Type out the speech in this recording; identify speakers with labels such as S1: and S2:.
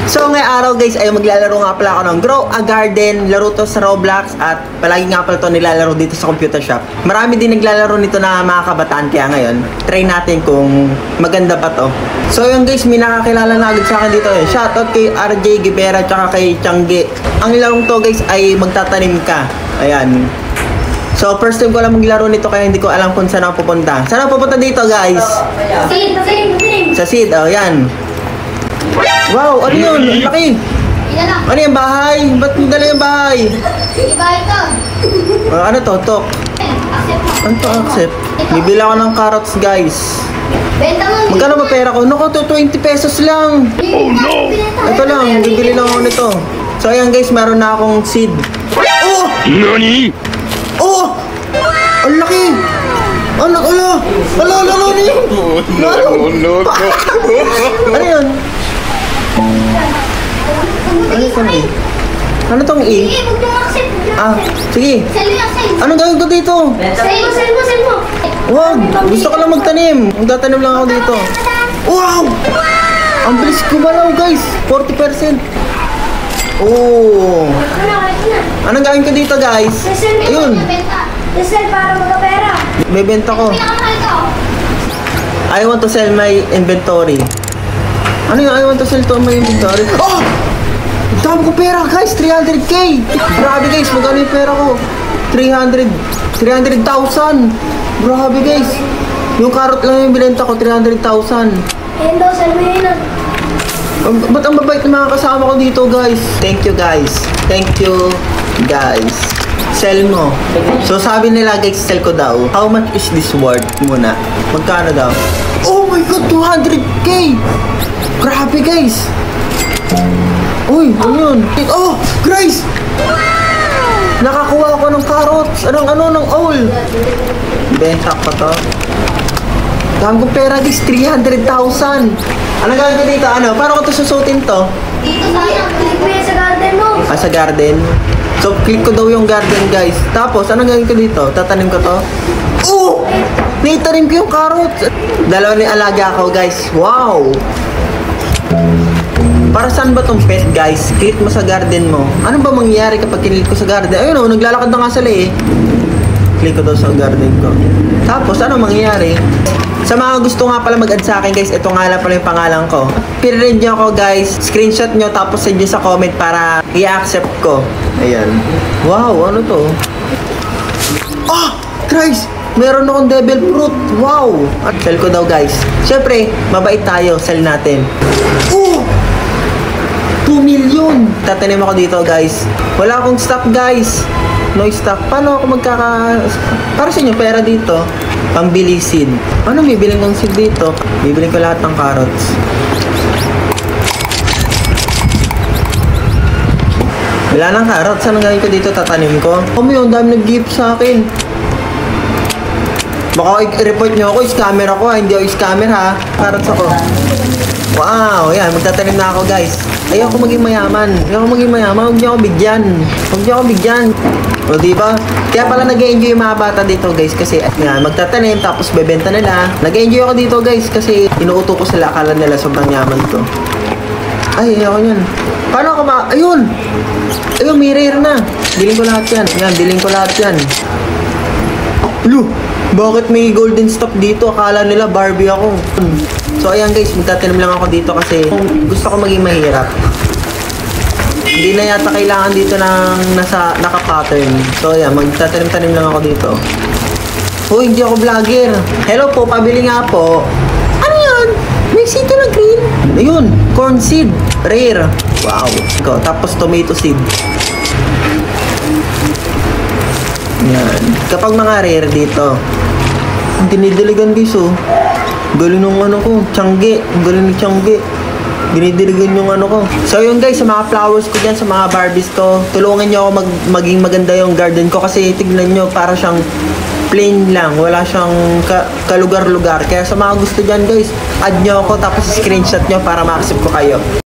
S1: So ngayong araw guys ay maglalaro nga pala ako ng Grow a Garden. Laro to sa Roblox at palagi nga pala to nilalaro dito sa computer shop. Marami din naglalaro nito na mga kabataan, kaya ngayon try natin kung maganda ba to. So yun guys, may nakakilala na agad sa akin dito. Shoutout kay RJ Gibera tsaka kay Tiangge. Ang larong to guys ay magtatanim ka. Ayan. So first time ko lang maglaro nito kaya hindi ko alam kung saan ako pupunta. Saan ako pupunta dito guys? Sa seed, oh yan. Wow, ano yun? Ang laki! Ano yung bahay? Ba't dala yung bahay?
S2: Bahay to.
S1: Ano to? Tok? Ano to? Accept? Bibili ako ng carrots guys.
S2: Benta mo.
S1: Magkano ba pera ko? Naku, to 20 pesos lang.
S2: Oh no!
S1: Ito lang, bibili lang ako nito. So ayan guys, meron na akong seed. Oh!
S3: NANI?!
S1: Oh! Ang laki! Ano? Ano? Ano? Ano yun?
S3: No.
S1: Ano yun? Ano itong E? Ano itong E?
S2: Sige, huwag mo accept.
S1: Ah, sige.
S2: Sell mo, sell.
S1: Anong gagawin ko dito?
S2: Sell mo.
S1: Wag! Gusto ko lang magtanim. Magtatanim lang ako dito. Wow! Ang bilis gumalaw guys! 40%! Oh! Anong gagawin ko dito guys? Ayun!
S2: Sell para magkapera.
S1: Bebenta ko.
S2: Pinakamahal ko.
S1: I want to sell my inventory. Ano yung I want to sell to my inventory? Oh! Dami ko pera guys! 300k! Grabe guys! Magkano yung pera ko? 300,000! Grabe guys! Yung carrot lang yung binenta ko, 300,000.
S2: Ayun daw, sell mo yun.
S1: Ba't ang babait ng mga kasama ko dito guys? Thank you guys. Thank you guys. Sell mo. So sabi nila guys, sell ko daw. How much is this worth muna? Magkano daw? Oh my god, 200k! Grabe guys! Uy, ano yun? Oh, Grace! Nakakuha ako ng carrots. Ng owl. Benta ko to. Dami ko pera guys, 300,000. Ano gagawin ko dito? Ano? Paano ko to susutin to?
S2: Dito sana. Click mo yan sa garden mo.
S1: Ah, sa garden. So, click ko daw yung garden, guys. Tapos, anong gagawin ko dito? Tatanim ko to? Oh! Naitanim ko yung carrots! Dalawa ni alaga ako, guys. Wow! Para saan ba tong pet, guys? Click mo sa garden mo. Ano ba mangyayari kapag kinlik ko sa garden? Ayun o, naglalakad na nga sila eh. Click ko daw sa garden ko. Tapos, ano mangyayari? Sa mga gusto nga pala mag-add sa akin guys, ito nga lang pala yung pangalan ko. Pire-read nyo ako guys, screenshot nyo tapos send nyo sa comment para i-accept ko. Ayan. Wow, ano to? Ah! Christ! Meron akong devil fruit. Wow! At sell ko daw guys. Siyempre, mabait tayo. Sell natin. Oh! 2 million! Tatanim ako dito guys. Wala akong stock guys. No stock. Paano ako para sa inyo pera dito? Pambili seed. Ano bibiling kong seed dito? Bibiling ko lahat ng carrots. Wala ng carrots. Anong gawin ko dito? Tatanim ko. Ang dami nag-gift sa akin. Baka i-report nyo ako. Scammer ako ha. Hindi ako scammer ha. Carrots ako. Wow. Yan. Magtatanim na ako guys. Ayoko maging mayaman. Huwag niyo ako bigyan. O diba? Kaya pala nag-enjoy yung mga bata dito guys kasi magtatanim tapos bebenta nila. Nag-enjoy ako dito guys kasi inuuto ko sila, akala nila sobrang yaman ko. Ay, ayoko yan. Paano ako Ayun! Ayun, may rare na. Biling ko lahat yan. Yan, biling ko lahat yan. Lu! Bakit may golden stop dito? Akala nila Barbie ako. So ayan guys, magtatanim lang ako dito kasi gusto ko maging mahirap. Hindi na yata kailangan dito ng naka-pattern. So ayan, magtatanim-tanim lang ako dito. Oh, hindi ako vlogger. Hello po, pabili nga po. Ano yan? May seed na green. Ayun, corn seed. Rare. Wow. Tapos tomato seed. Yan. Kapag mga rare dito, dinidiligan guys oh. Galing ng ano ko, Tiangge. Galing ni Tiangge. Dinidiligan yung ano ko. So yun guys, sa mga flowers ko dyan, sa mga Barbies ko, tulungan nyo ako maging maganda yung garden ko kasi tignan nyo, para siyang plain lang. Wala siyang kalugar-lugar. Kaya sa mga gusto dyan guys, add nyo ako tapos screenshot nyo para ma-accept ko kayo.